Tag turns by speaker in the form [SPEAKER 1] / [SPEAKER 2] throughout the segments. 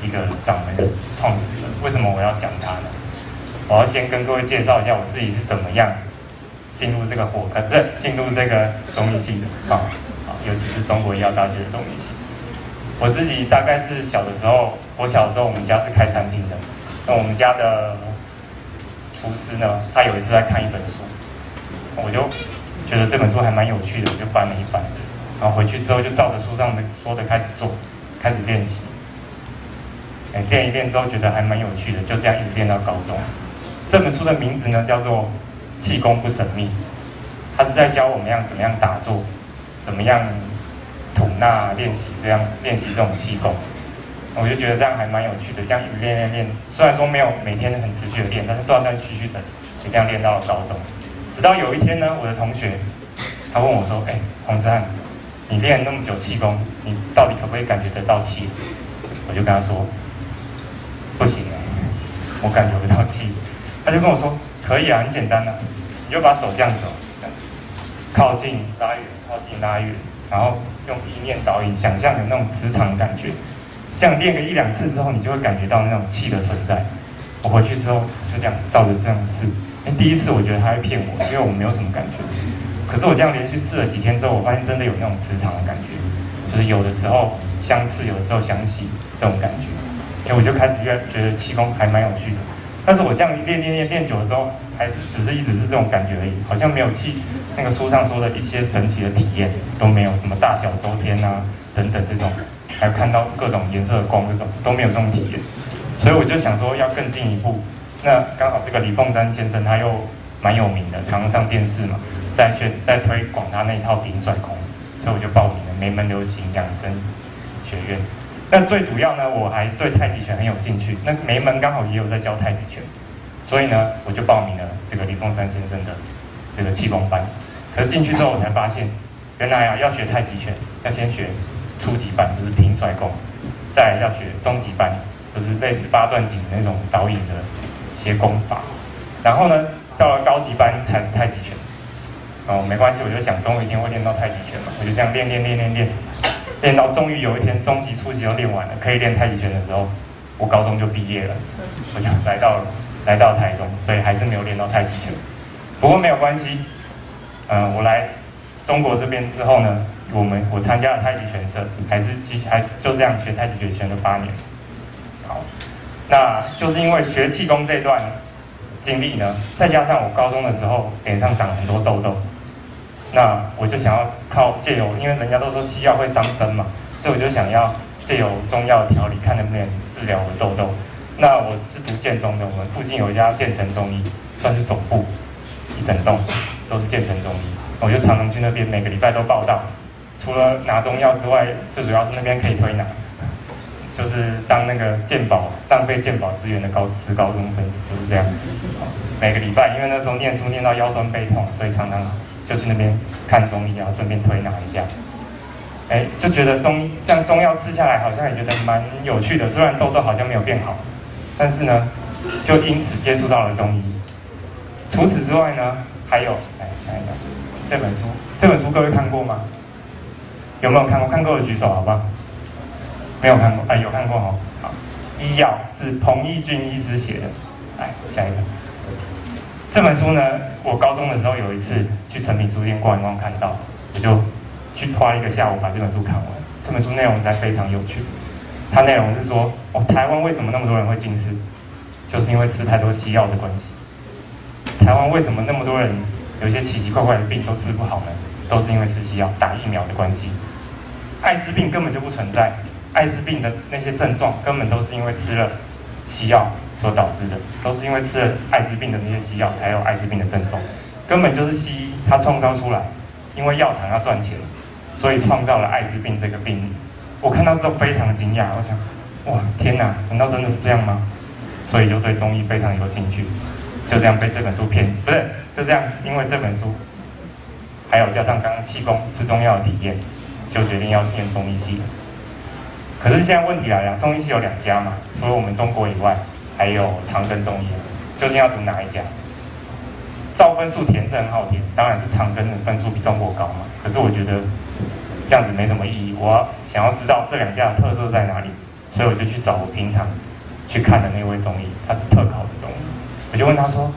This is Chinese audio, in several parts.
[SPEAKER 1] 一个掌门人、创始人。为什么我要讲他呢？我要先跟各位介绍一下我自己是怎么样进入这个进入这个中医系的尤其是中国医药大学的中医系。我自己大概是小的时候，我小时候我们家是开餐厅的，那我们家的厨师呢，他有一次在看一本书，我就觉得这本书还蛮有趣的，我就翻了一翻，然后回去之后就照着书上的说的开始做，开始练习。练一练之后觉得还蛮有趣的，就这样一直练到高中。这本书的名字呢叫做《气功不神秘》，它是在教我们怎么样打坐，怎么样吐纳练习这种气功。我就觉得这样还蛮有趣的，这样一直练，虽然说没有每天很持续的练，但是断断续续的就这样练到了高中。直到有一天呢，我的同学他问我说：“黄之汉，你练了那么久气功，你到底可不可以感觉得到气？”我就跟他说：“不行我感觉不到气。”他就跟我说：“可以啊，很简单啊，你就把手这样子靠近拉远，靠近拉远，然后用意念导引，想象有那种磁场的感觉。这样练个1、2次之后，你就会感觉到那种气的存在。”我回去之后就这样照着这样试。第一次我觉得他会骗我，因为我没有什么感觉。可是我这样连续试了几天之后，我发现真的有那种磁场的感觉，就是有的时候相斥，有的时候相吸这种感觉。我就开始觉得气功还蛮有趣的。但是我这样练久了之后，还是只是这种感觉而已，好像没有那个书上说的一些神奇的体验都没有，什么大小周天啊等等这种，还有看到各种颜色的光这种都没有这种体验。所以我就想说要更进一步。那刚好这个李凤山先生他又蛮有名的，常上电视嘛，在推广他那一套平甩功，所以我就报名了梅门流行养生学院。那最主要呢，我还对太极拳很有兴趣。那梅门刚好也有在教太极拳，所以呢，我就报名了这个李凤山先生的这个气功班。可是进去之后，我才发现，原来要学太极拳，要先学初级班，就是平甩功，再来要学中级班，就是类似8段锦那种导引的一些功法。然后呢，到了高级班才是太极拳。没关系，我就想总有一天会练到太极拳嘛，我就这样练到终于有一天中级、初级都练完了，可以练太极拳的时候，我高中就毕业了，我就来到台中，所以还是没有练到太极拳。不过没有关系，我来中国这边之后呢，我参加了太极拳社，还就这样学太极拳学了8年。好，那就是因为学气功这段经历呢，再加上我高中的时候脸上长了很多痘痘。那我就想要借由，因为人家都说西药会伤身嘛，所以我就想要借由中药调理，看能不能治疗我的痘痘。那我是读建中的，我们附近有一家建成中医，算是总部，一整栋都是建成中医。我就常常去那边，每个礼拜都报到。除了拿中药之外，最主要是那边可以推拿，就是当那个浪费健保资源的高中生，就是这样。每个礼拜，因为那时候念书念到腰酸背痛，所以常常就去那边看中医啊，顺便推拿一下。就觉得这样中药吃下来，好像也觉得蛮有趣的。虽然痘痘好像没有变好，但是呢，就因此接触到了中医。除此之外呢，还有看一下这本书，这本书各位看过吗？有没有看过？看过的举手好不好？没有看过，有看过好。医药是彭一俊医师写的。下一张。这本书呢，我高中的时候有一次去诚品书店逛一逛看到，我就去花1个下午把这本书看完。这本书内容实在非常有趣。它内容是说，台湾为什么那么多人会近视，就是因为吃太多西药的关系。台湾为什么那么多人有一些奇奇怪怪的病都治不好呢？都是因为吃西药、打疫苗的关系。艾滋病根本就不存在，艾滋病的那些症状根本都是因为吃了西药所导致的，都是因为吃了艾滋病的那些西药才有艾滋病的症状，根本就是西医他创造出来，因为药厂要赚钱，所以创造了艾滋病这个病例。我看到之后非常惊讶，我想，哇，天哪，难道真的是这样吗？所以就对中医非常有兴趣，就这样被这本书骗，不是，就这样，因为这本书，还有加上刚刚气功吃中药的体验，就决定要念中医系了。可是现在问题来了，中医系有2家嘛，除了我们中国以外，还有长庚中医，究竟要读哪一家？照分数填是很好填，当然是长庚的分数比中国高嘛。可是我觉得这样子没什么意义，我想要知道这2家的特色在哪里，所以我就去找我平常去看的那位中医，他是特考的中医，我就问他说，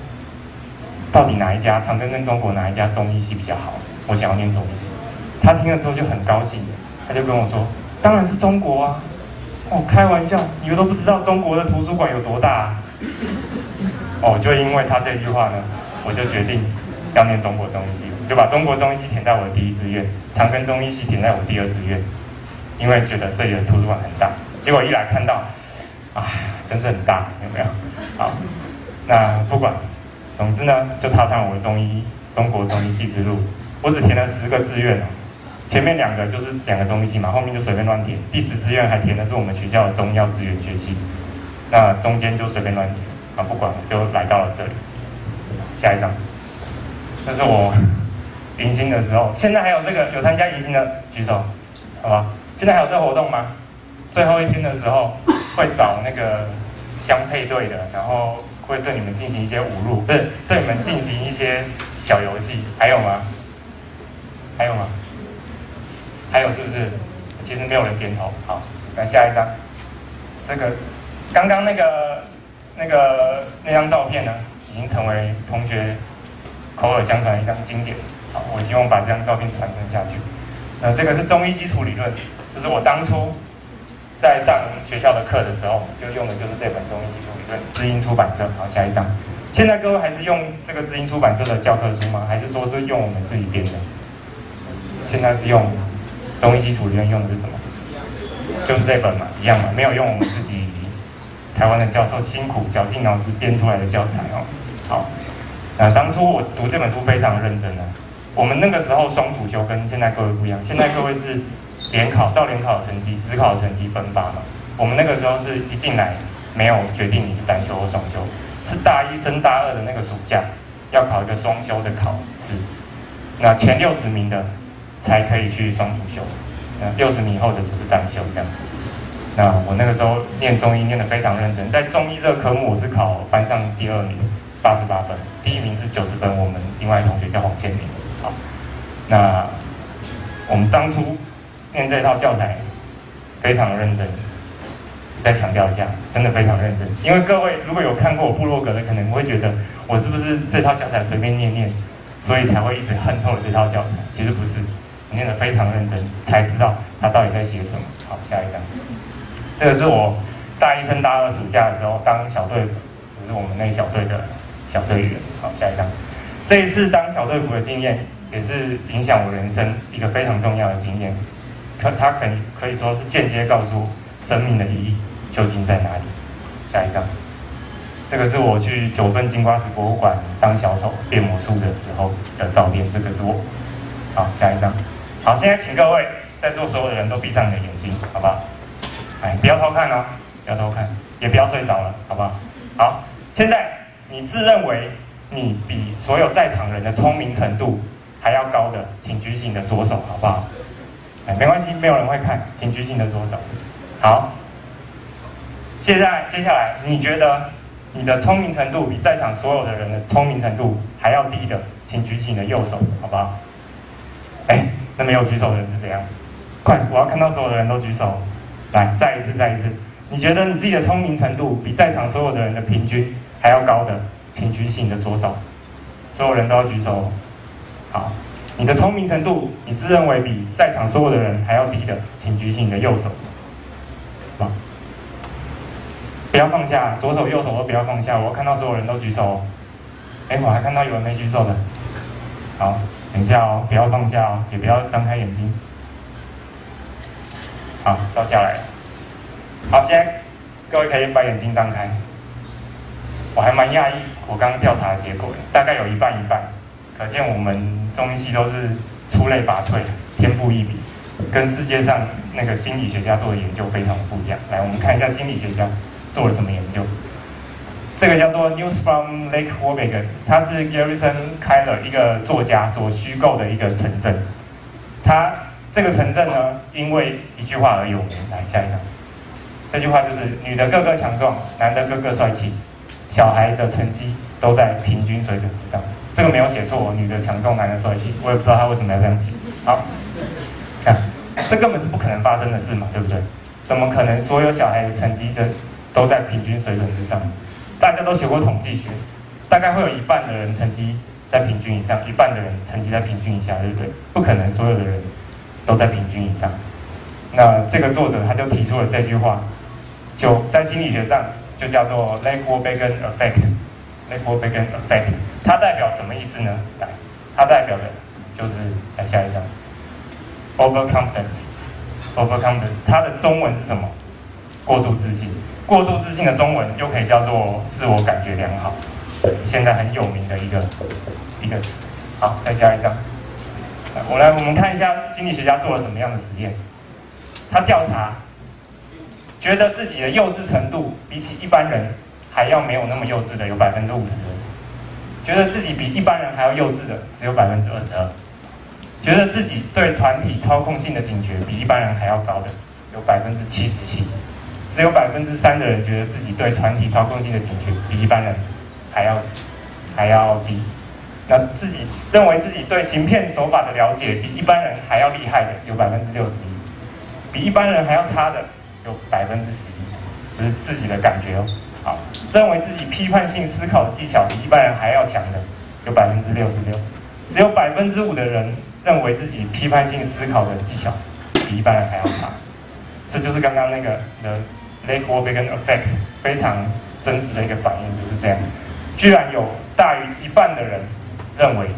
[SPEAKER 1] 到底哪一家长庚跟中国哪一家中医系比较好？我想要念中医系。他听了之后就很高兴，他就跟我说，当然是中国啊！哦，开玩笑，你们都不知道中国的图书馆有多大啊！哦，就因为他这句话呢，我就决定要念中国中医系，就把中国中医系填在我的第一志愿，长庚中医系填在我第二志愿，因为觉得这里的图书馆很大。结果一来看到，真是很大，有没有？好，那不管，总之呢，就踏上我的中国中医系之路。我只填了10个志愿哦，前面2个就是2个中医系嘛，后面就随便乱填。第10志愿还填的是我们学校的中药资源学系，那中间就随便乱填啊，不管，就来到了这里。下一张，这是我迎新的时候，现在还有这个有参加迎新的举手，好吧？现在还有这个活动吗？最后一天的时候会找那个相配对的，然后会对你们进行一些侮辱，不是对你们进行一些小游戏，还有吗？还有吗？还有是不是？其实没有人点头。好，来下一张。这个刚刚那张照片呢，已经成为同学口耳相传的一张经典。好，我希望把这张照片传承下去。那这个是中医基础理论，就是我当初在上学校的课的时候，就用的就是这本中医基础理论，知音出版社。好，下一张。现在各位还是用这个知音出版社的教科书吗？还是说是用我们自己编的？现在是用中医基础理论，用的是什么？就是这本嘛，一样嘛，没有用我们自己台湾的教授辛苦绞尽脑汁编出来的教材哦。好，那当初我读这本书非常认真啊。我们那个时候双主修跟现在各位不一样，现在各位是联考照联考的成绩、指考的成绩分发嘛。我们那个时候是一进来没有决定你是单修或双修，是大1升大2的那个暑假要考一个双修的考试，那前60名的才可以去双主修，60名以后的就是单修这样子。那我那个时候念中医念得非常认真，在中医这个科目我是考班上第2名，88分，第1名是90分，我们另外同学叫黄宪明。好，那我们当初念这套教材非常认真，再强调一下，真的非常认真。因为各位如果有看过我部落格的，可能会觉得我是不是这套教材随便念念，所以才会一直恨透了这套教材。其实不是，我念得非常认真，才知道他到底在写什么。好，下一张。这个是我大1升大2暑假的时候当小队，就是我们那小队的小队员。好，下一张。这一次当小队服的经验，也是影响我人生一个非常重要的经验。它可以说是间接告诉生命的意义究竟在哪里。下一张。这个是我去9份金瓜石博物馆当小丑变魔术的时候的照片，这个是我。好，下一张。好，现在请各位在座所有的人都闭上你的眼睛，好不好？不要偷看哦，不要偷看，也不要睡着了，好不好？好，现在你自认为你比所有在场人的聪明程度还要高的，请举起你的左手，好不好？没关系，没有人会看，请举起你的左手。好，接下来，你觉得你的聪明程度比在场所有的人的聪明程度还要低的，请举起你的右手，好不好？那没有举手的人是怎样？快，我要看到所有的人都举手。来，再一次。你觉得你自己的聪明程度比在场所有的人的平均还要高的，请举起你的左手。所有人都要举手。好，你的聪明程度，你自认为比在场所有的人还要低的，请举起你的右手。好，不要放下，左手右手都不要放下。我要看到所有人都举手。我还看到有人没举手的。好，等一下哦，不要放下哦，也不要张开眼睛。好，照下来。好，现在各位可以把眼睛张开。我还蛮讶异，我刚刚调查的结果，大概有一半一半，可见我们中医系都是出类拔萃，天赋异禀，跟世界上那个心理学家做的研究非常不一样。来，我们看一下心理学家做了什么研究。这个叫做 News from Lake Wobegon， 它是 Garrison Keillor 一个作家所虚构的一个城镇。这个城镇呢，因为一句话而有名。来，下一张。这句话就是：女的个个强壮，男的个个帅气，小孩的成绩都在平均水准之上。这个没有写错，女的强壮，男的帅气。我也不知道他为什么要这样写。好，看，这根本是不可能发生的事嘛，对不对？怎么可能所有小孩的成绩都在平均水准之上？大家都学过统计学，大概会有一半的人成绩在平均以上，一半的人成绩在平均以下，对不对？不可能所有的人都在平均以上。那这个作者他就提出了这句话，就在心理学上就叫做 Lake-Wolfgang effect。Lake-Wolfgang effect， 它代表什么意思呢？来，它代表的就是来下一张 overconfidence。overconfidence， 它的中文是什么？过度自信。过度自信的中文又可以叫做自我感觉良好，现在很有名的一个词。好，再下一张。我们看一下心理学家做了什么样的实验。他调查，觉得自己的幼稚程度比起一般人还要没有那么幼稚的有50%人，觉得自己比一般人还要幼稚的只有22%，觉得自己对团体操控性的警觉比一般人还要高的有77%，只有3%的人觉得自己对团体操控性的警觉比一般人还要低。那自己认为自己对行骗手法的了解比一般人还要厉害的有61%，比一般人还要差的有11%，这是自己的感觉哦。好，认为自己批判性思考的技巧比一般人还要强的有66%，只有5%的人认为自己批判性思考的技巧比一般人还要差。这就是刚刚那个的 Lake-Wolfgang effect 非常真实的一个反应，就是这样。居然有大于一半的人认为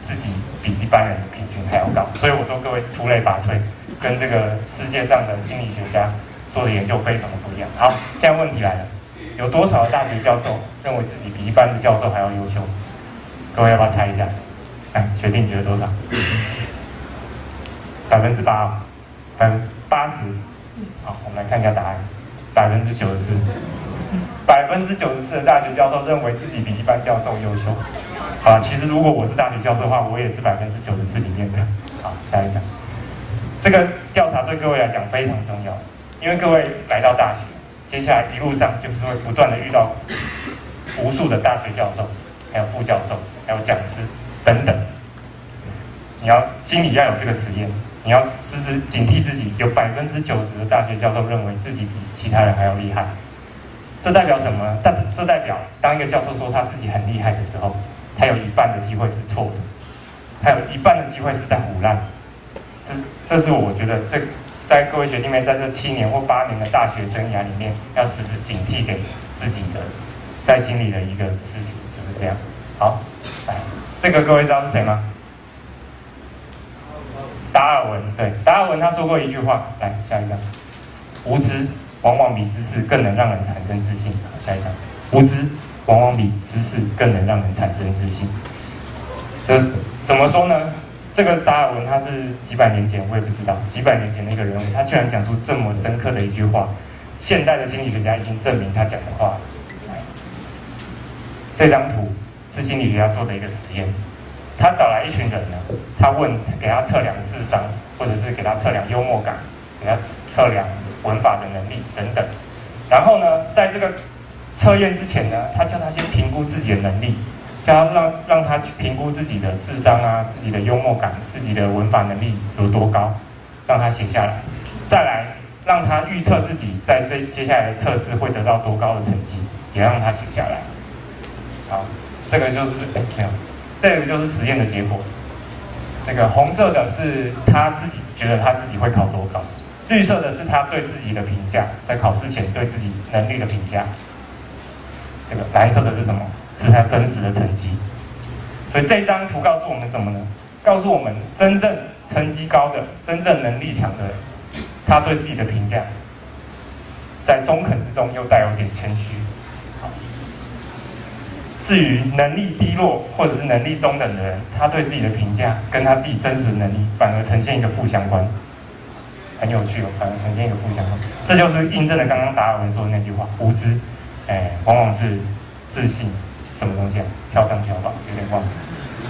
[SPEAKER 1] 自己比一般人的平均还要高，所以我说各位是出类拔萃，跟这个世界上的心理学家做的研究非常的不一样。好，现在问题来了，有多少的大学教授认为自己比一般的教授还要优秀？各位要不要猜一下？来，决定觉得多少？8%啊，80%。好，我们来看一下答案，94%。94%的大学教授认为自己比一般教授优秀。好，其实如果我是大学教授的话，我也是94%里面的。好，下一张。这个调查对各位来讲非常重要，因为各位来到大学，接下来一路上就是会不断的遇到无数的大学教授，还有副教授，还有讲师等等。你要心里要有这个实验，你要时时警惕自己，有90%的大学教授认为自己比其他人还要厉害。这代表什么呢？这代表当一个教授说他自己很厉害的时候，他有一半的机会是错的，他有一半的机会是在唬烂。这是我觉得在各位学弟妹在这7年或8年的大学生涯里面，要时时警惕给自己的在心里的一个事实，就是这样。好，来，这个各位知道是谁吗？达尔文。对，达尔文他说过一句话，来下一张，无知往往比知识更能让人产生自信。下一张，无知往往比知识更能让人产生自信。这怎么说呢？这个达尔文他是几百年前，我也不知道，几百年前的一个人物，他居然讲出这么深刻的一句话。现代的心理学家已经证明他讲的话。这张图是心理学家做的一个实验，他找来一群人呢，他给他测量智商，或者是给他测量幽默感，给他测量文法的能力等等。然后呢，在这个测验之前呢，他叫他先评估自己的能力。叫他让他去评估自己的智商啊，自己的幽默感，自己的文法能力有多高，让他写下来。再来让他预测自己在接下来的测试会得到多高的成绩，也让他写下来。好，这个就是这个就是实验的结果。这个红色的是他自己觉得他自己会考多高，绿色的是他对自己的评价，在考试前对自己能力的评价。这个蓝色的是什么？是他真实的成绩。所以这张图告诉我们什么呢？告诉我们真正成绩高的、真正能力强的人，他对自己的评价，在中肯之中又带有点谦虚。至于能力低落或者是能力中等的人，他对自己的评价跟他自己真实的能力反而呈现一个负相关，很有趣哦，反而呈现一个负相关。这就是印证了刚刚达尔文说的那句话：无知，往往是自信。什么东西啊？跳上跳吧，有点忘了。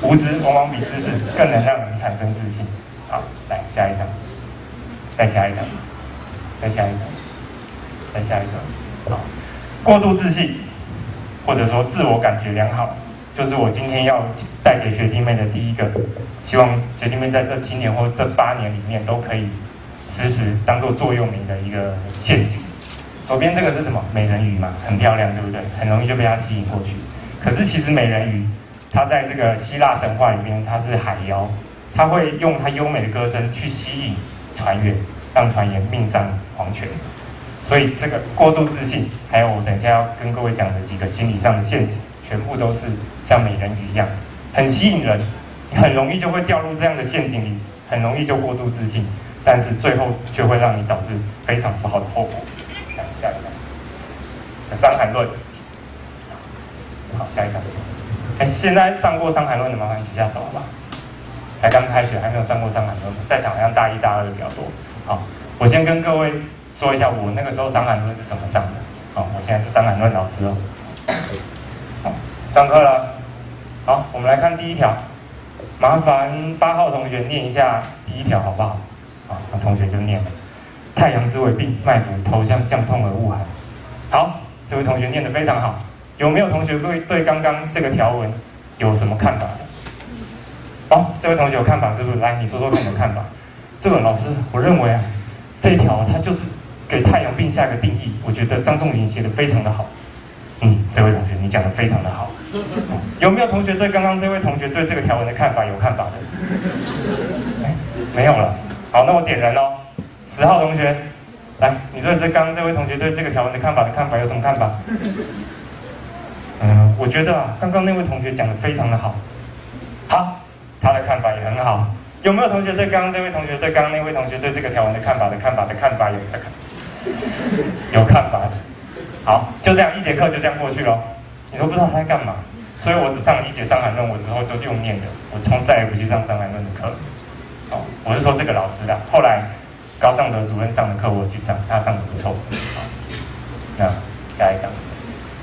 [SPEAKER 1] 无知往往比知识更能让人产生自信。好，来下一张，再下一张，再下一张，再下一张。好，过度自信，或者说自我感觉良好，就是我今天要带给学弟妹的第一个。希望学弟妹在这7年或这8年里面都可以时时当做座右铭的一个陷阱。左边这个是什么？美人鱼嘛，很漂亮，对不对？很容易就被它吸引过去。可是其实美人鱼，它在这个希腊神话里面，它是海妖，它会用它优美的歌声去吸引船员，让船员命丧黄泉。所以这个过度自信，还有我等一下要跟各位讲的几个心理上的陷阱，全部都是像美人鱼一样，很吸引人，很容易就会掉入这样的陷阱里，很容易就过度自信，但是最后却会让你导致非常不好的后果。下一个，伤寒论。好，下一个。现在上过伤寒论的麻烦举下手好吧？才刚开学，还没有上过伤寒论，在场好像大一、大二的比较多。好，我先跟各位说一下，我那个时候伤寒论是怎么上的。好，我现在是伤寒论老师哦。好，上课了。好，我们来看第一条，麻烦8号同学念一下第一条好不好？好，那同学就念了。太阳之为病，脉浮头项降痛而恶寒。好，这位同学念得非常好。有没有同学对刚刚这个条文有什么看法的？哦，这位同学有看法是不是？来，你说说看你的看法。这个老师，我认为啊，这一条它就是给太阳病下一个定义。我觉得张仲景写得非常的好。这位同学你讲得非常的好。有没有同学对刚刚这位同学对这个条文的看法有看法的？没有了。好，那我点人哦。10号同学，来，你对刚刚这位同学对这个条文的看法有什么看法？我觉得啊，刚刚那位同学讲得非常的好。好，他的看法也很好。有没有同学对刚刚这位同学对刚刚那位同学对这个条文的看法有看法的？好，就这样一节课就这样过去了，你都不知道他在干嘛。所以我只上了1节伤寒论，我之后就用念的，我再也不去上伤寒论的课。好，我是说这个老师的，后来高尚德主任上的课我有去上，他上的不错。好，那下一章，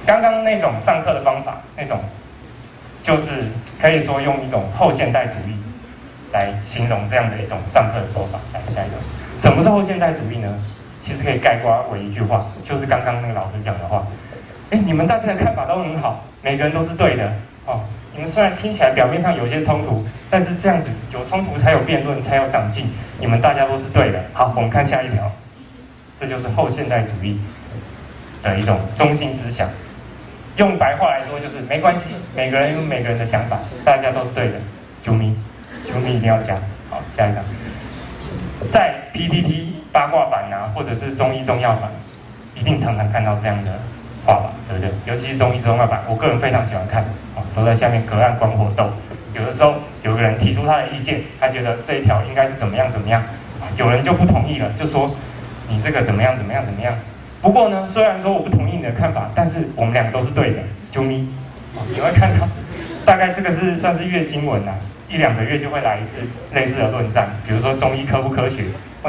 [SPEAKER 1] 刚刚那种上课的方法，那种就是可以说用一种后现代主义来形容这样的一种上课的说法。来，下一个，什么是后现代主义呢？其实可以概括为一句话，就是刚刚那个老师讲的话。你们大家的看法都很好，每个人都是对的哦。你们虽然听起来表面上有些冲突，但是这样子有冲突才有辩论，才有长进。你们大家都是对的。好，我们看下一条，这就是后现代主义的一种中心思想。用白话来说，就是没关系，每个人有每个人的想法，大家都是对的。啾咪一定要讲。好，下一张，在 PTT 八卦版啊，或者是中医中药版，一定常常看到这样的画法，对不对？尤其是中医中药版，我个人非常喜欢看，都在下面隔岸观火斗。有的时候有个人提出他的意见，他觉得这一条应该是怎么样，有人就不同意了，就说你这个怎么样。不过呢，虽然说我不同意你的看法，但是我们两个都是对的。啾咪，你会看到，大概这个是算是月经文啦，1、2个月就会来一次类似的论战，比如说中医科不科学。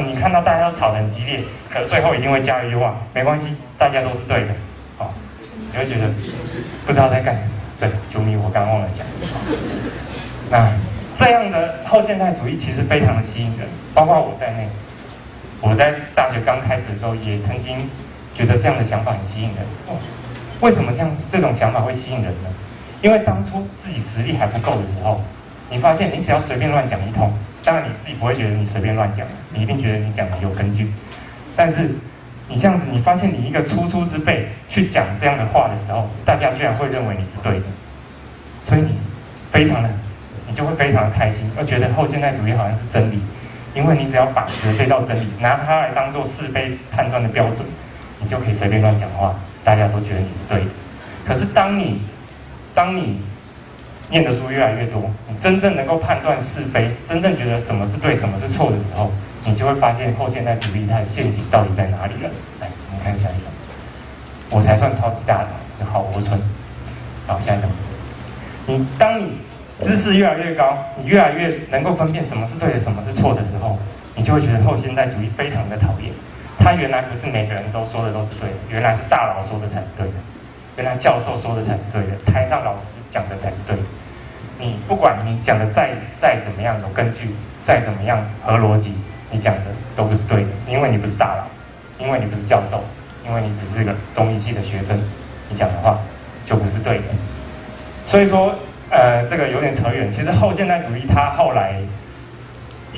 [SPEAKER 1] 你看到大家都吵得很激烈，可最后一定会加一句话，没关系，大家都是对的。你会觉得不知道在干什么。对，啾咪，我刚忘了讲。那这样的后现代主义其实非常的吸引人，包括我在内。我在大学刚开始的时候，也曾经觉得这样的想法很吸引人。为什么这种想法会吸引人呢？因为当初自己实力还不够的时候，你发现你只要随便乱讲一通，当然你自己不会觉得你随便乱讲，你一定觉得你讲的有根据。但是你这样子，你发现你一个初出之辈去讲这样的话的时候，大家居然会认为你是对的，所以你就会非常的开心，而觉得后现代主义好像是真理，因为你只要把持这道真理，拿它来当做是非判断的标准，你就可以随便乱讲话，大家都觉得你是对的。可是当你念的书越来越多，你真正能够判断是非，真正觉得什么是对，什么是错的时候，你就会发现后现代主义它的陷阱到底在哪里了。来，我们看下一张，我才算超级大的好活村。好，下一张，当你知识越来越高，你越来越能够分辨什么是对的，什么是错的时候，你就会觉得后现代主义非常的讨厌。它原来不是每个人都说的都是对的，原来是大佬说的才是对的，原来教授说的才是对的，台上老师讲的才是对的。你不管你讲的再怎么样有根据，再怎么样合逻辑，你讲的都不是对的，因为你不是大佬，因为你不是教授，因为你只是个中医系的学生，你讲的话就不是对的。所以说，这个有点扯远。其实后现代主义它后来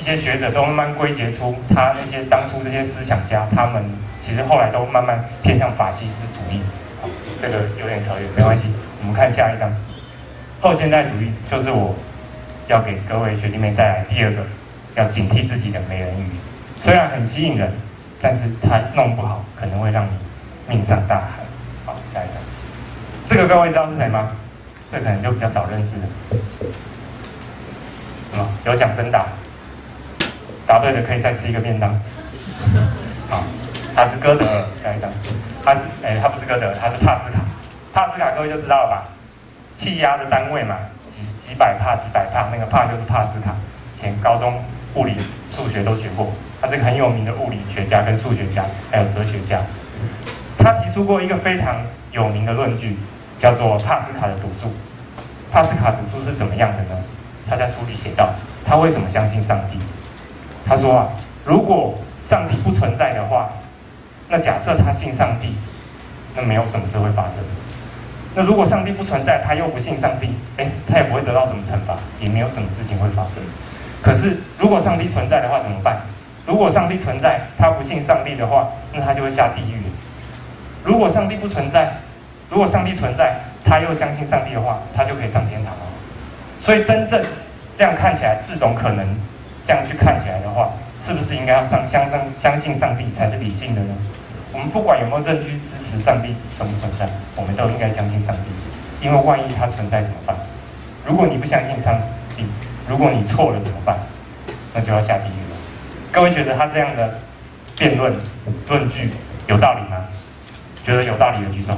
[SPEAKER 1] 一些学者都慢慢归结出他那些当初这些思想家，他们其实后来都慢慢偏向法西斯主义。好，这个有点扯远，没关系。我们看下一张，后现代主义就是我要给各位学弟妹带来第二个，要警惕自己的美人鱼。虽然很吸引人，但是它弄不好可能会让你命丧大海。好，下一张，这个各位知道是谁吗？这可能就比较少认识的。有奖征答，答对的可以再吃一个便当。好，他是哥德尔，下一张，他不是哥德尔，他是帕斯卡。帕斯卡各位就知道了吧？气压的单位嘛，几百帕，那个帕就是帕斯卡。以前高中物理、数学都学过。他是个很有名的物理学家、跟数学家，还有哲学家。他提出过一个非常有名的论据，叫做帕斯卡的赌注。帕斯卡赌注是怎么样的呢？他在书里写道，他为什么相信上帝？他说啊，如果上帝不存在的话，那假设他信上帝，那没有什么事会发生。那如果上帝不存在，他又不信上帝，他也不会得到什么惩罚，也没有什么事情会发生。可是如果上帝存在的话怎么办？如果上帝存在，他不信上帝的话，那他就会下地狱。如果上帝不存在，如果上帝存在，他又相信上帝的话，他就可以上天堂了。所以真正这样看起来4种可能，这样去看起来的话，是不是应该要相信上帝才是理性的呢？我们不管有没有证据支持上帝存不存在，我们都应该相信上帝，因为万一他存在怎么办？如果你不相信上帝，如果你错了怎么办？那就要下地狱了。各位觉得他这样的辩论论据有道理吗？觉得有道理的举手。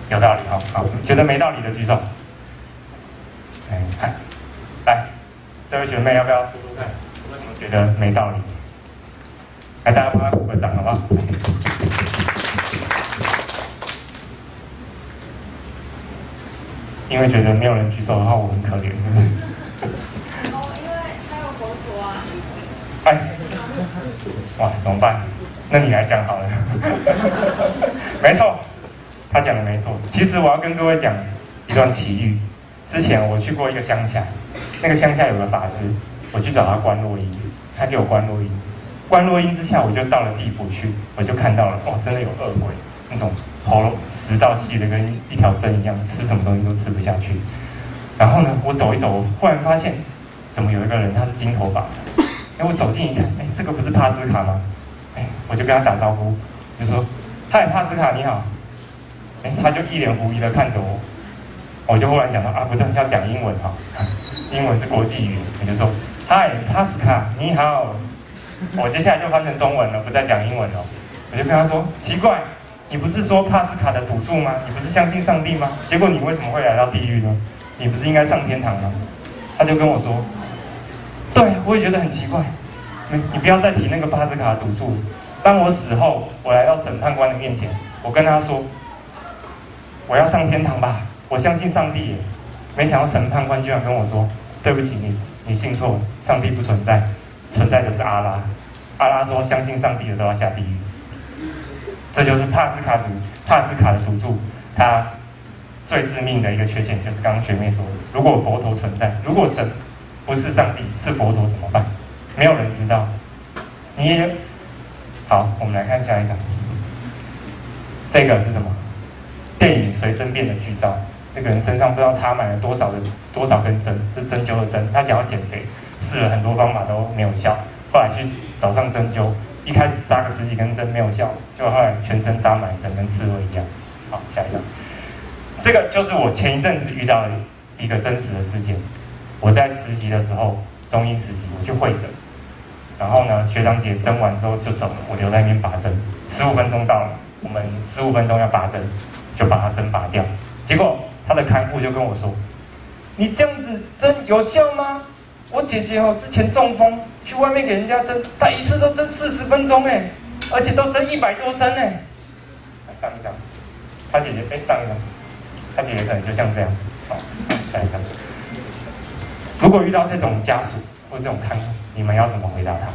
[SPEAKER 1] 有道理，好，觉得没道理的举手。看，来，这位学妹要不要说说看，为什么觉得没道理？来，大家帮他鼓个掌，好不好？因为觉得没有人举手的话，我很可怜。
[SPEAKER 2] 哦，因为他有佛陀啊。
[SPEAKER 1] 哇，怎么办？那你来讲好了。没错，他讲的没错。其实我要跟各位讲一段奇遇。之前我去过一个乡下，那个乡下有个法师，我去找他观落阴，他给我观落阴。观落阴之下，我就到了地府去，我就看到了，真的有恶鬼，那种喉咙食道细的跟一条针一样，吃什么东西都吃不下去。然后呢，我走一走，我忽然发现，怎么有一个人他是金头发的？我走近一看，这个不是帕斯卡吗？我就跟他打招呼，就说：“嗨，帕斯卡，你好。”他就一脸狐疑的看着我。我就忽然想到不对，要讲英文哈，英文是国际语言，我就说：“嗨，帕斯卡，你好。”我接下来就翻成中文了，不再讲英文了。我就跟他说：“奇怪，你不是说帕斯卡的赌注吗？你不是相信上帝吗？结果你为什么会来到地狱呢？你不是应该上天堂吗？”他就跟我说：“对，我也觉得很奇怪。你不要再提那个帕斯卡的赌注。当我死后，我来到审判官的面前，我跟他说，我要上天堂吧，我相信上帝耶。没想到审判官居然跟我说，对不起，你信错了，上帝不存在，存在的是阿拉。阿拉说，相信上帝的都要下地狱。这就是帕斯卡的赌注，它最致命的一个缺陷，就是刚刚学妹说的，如果佛陀存在，如果神不是上帝，是佛陀怎么办？没有人知道。好，我们来看下一张。这个是什么？电影随身变的剧照。这个人身上不知道插满了多少根针，是针灸的针。他想要减肥，试了很多方法都没有效，后来去找上针灸，一开始扎个10几根针没有效，就后来全身扎满针，跟刺猬一样。好，下一张。这个就是我前一阵子遇到的一个真实的事件。我在实习的时候，中医实习，我去会诊。然后呢，学长姐针完之后就走了，我留在那边拔针。15分钟到了，我们15分钟要拔针，就把他针拔掉。结果他的看护就跟我说：“你这样子针有效吗？我姐姐之前中风，去外面给人家针，她一次都针40分钟而且都针100多针上一张，他姐姐上一张，他姐姐可能就像这样。好，下一张。如果遇到这种家属或这种看护，你们要怎么回答他？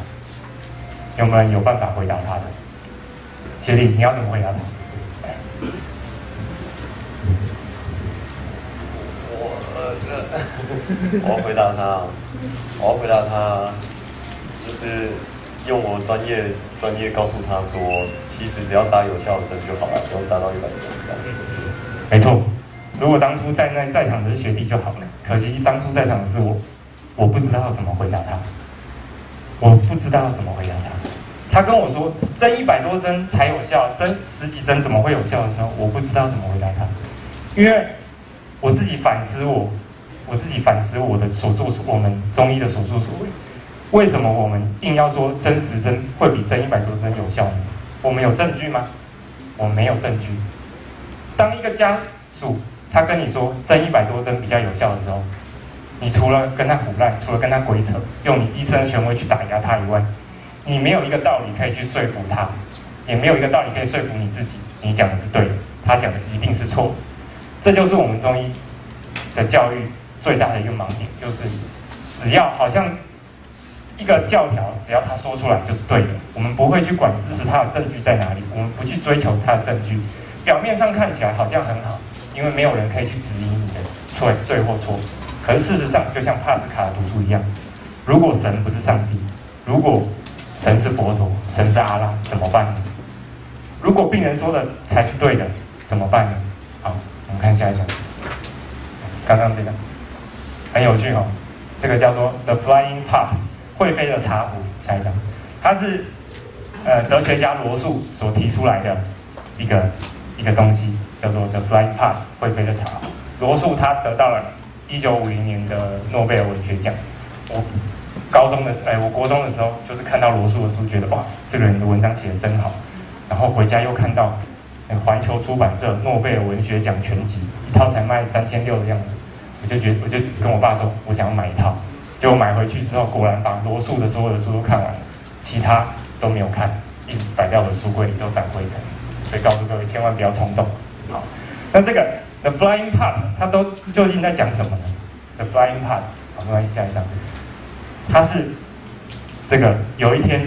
[SPEAKER 1] 有没有人有办法回答他的？学弟，你要怎么回答他？
[SPEAKER 3] 我要回答他，就是用我专业告诉他说，其实只要扎有效的针就好了，不用扎到100个针。
[SPEAKER 1] 没错，如果当初在场的是学弟就好了，可惜当初在场的是我不知道要怎么回答他，他跟我说针100多针才有效，针10几针怎么会有效的时候，我不知道怎么回答他，因为我自己反思我的我们中医的所作所为，为什么我们硬要说针10针会比针100多针有效呢？我们有证据吗？我们没有证据。当一个家属他跟你说针100多针比较有效的时候，你除了跟他胡乱，除了跟他鬼扯，用你医生的权威去打压他以外，你没有一个道理可以去说服他，也没有一个道理可以说服你自己，你讲的是对的，他讲的一定是错的。这就是我们中医的教育最大的一个盲点，就是只要好像一个教条，只要他说出来就是对的，我们不会去管支持他的证据在哪里，我们不去追求他的证据。表面上看起来好像很好，因为没有人可以去质疑你的对或错。可是事实上，就像帕斯卡的读书一样，如果神不是上帝，如果神是佛陀，神是阿拉，怎么办呢？如果病人说的才是对的，怎么办呢？好，我们看下一张。刚刚这个很有趣哦，这个叫做 The Flying Path 会飞的茶壶。下一张，它是哲学家罗素所提出来的一个东西，叫做 The Flying Path 会飞的茶壶。罗素他得到了1950年的诺贝尔文学奖。我国中的时候，就是看到罗素的书，觉得哇，这个人的文章写得真好。然后回家又看到环球出版社诺贝尔文学奖全集，一套才卖3600的样子，我就跟我爸说，我想要买一套。结果买回去之后，果然把罗素的所有的书都看完了，其他都没有看，一直摆在我的书柜里都长灰尘。所以告诉各位，千万不要冲动。好，那这个 The Flying Path 它都究竟在讲什么呢 ？The Flying Path， 好，没关系，下一张。它是这个有一天，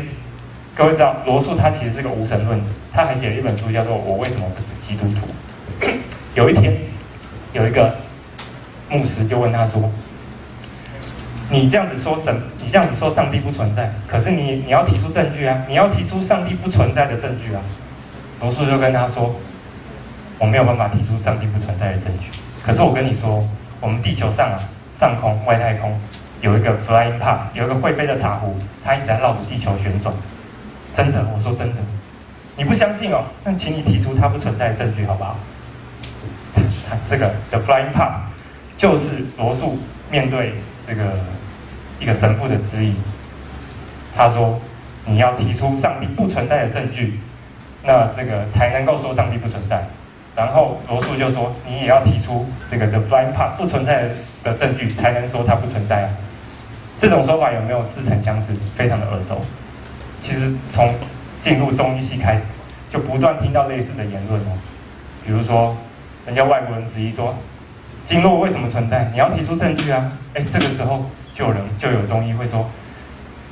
[SPEAKER 1] 各位知道罗素他其实是个无神论者，他还写了一本书叫做《我为什么不是基督徒》。有一天，有一个牧师就问他说：“你这样子说上帝不存在，可是你要提出证据啊，你要提出上帝不存在的证据啊。”罗素就跟他说：“我没有办法提出上帝不存在的证据，可是我跟你说，我们地球上上空外太空有一个 flying path， 有一个会飞的茶壶，它一直在绕着地球旋转。真的，我说真的，你不相信哦？那请你提出它不存在的证据好不好？”这个 the flying path 就是罗素面对这个一个神父的质疑，他说：“你要提出上帝不存在的证据。”那这个才能够说上帝不存在。然后罗素就说，你也要提出这个 the flying path 不存在的证据，才能说它不存在啊。这种说法有没有似曾相识？非常的耳熟。其实从进入中医系开始，就不断听到类似的言论哦。比如说，人家外国人质疑说，经络为什么存在？你要提出证据啊。哎，这个时候就有中医会说，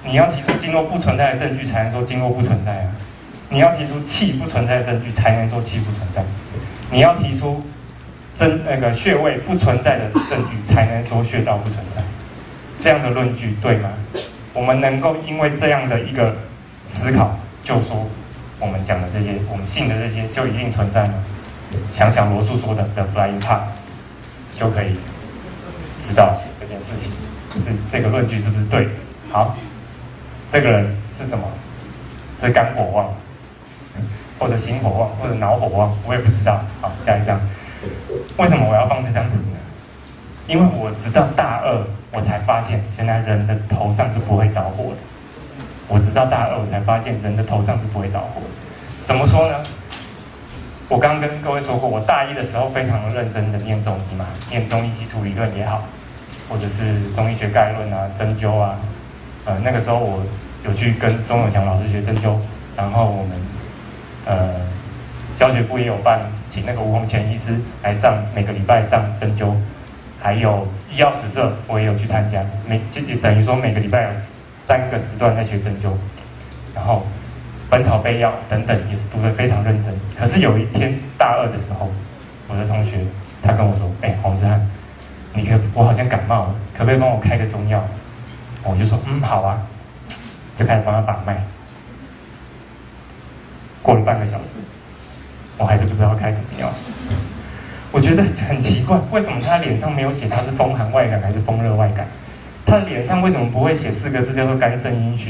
[SPEAKER 1] 你要提出经络不存在的证据，才能说经络不存在啊。你要提出气不存在的证据，才能说气不存在；你要提出穴位不存在的证据，才能说穴道不存在。这样的论据对吗？我们能够因为这样的一个思考，就说我们讲的这些，我们信的这些，就一定存在吗？想想罗素说的 The Flying Path， 就可以知道这件事情这个论据是不是对的。好，这个人是什么？是肝火旺。或者心火旺，或者脑火旺，我也不知道。好，下一张。为什么我要放这张图呢？因为我直到大二，我才发现原来人的头上是不会着火的。我直到大二，我才发现人的头上是不会着火的。怎么说呢？我刚刚跟各位说过，我大一的时候非常认真的念中医嘛，念中医基础理论也好，或者是中医学概论啊、针灸啊。那个时候我有去跟钟永强老师学针灸，然后我们教学部也有办，请那个吴洪全医师来每个礼拜上针灸，还有医药史社我也有去参加，就等于说每个礼拜有3个时段在学针灸，然后本草备药等等也是读得非常认真。可是有一天大二的时候，我的同学他跟我说：“哎，黄志汉，我好像感冒了，可不可以帮我开个中药？我就说好啊，就开始帮他把脉。过了半个小时，我还是不知道开什么药。我觉得很奇怪，为什么他脸上没有写他是风寒外感还是风热外感？他的脸上为什么不会写4个字叫做肝肾阴虚？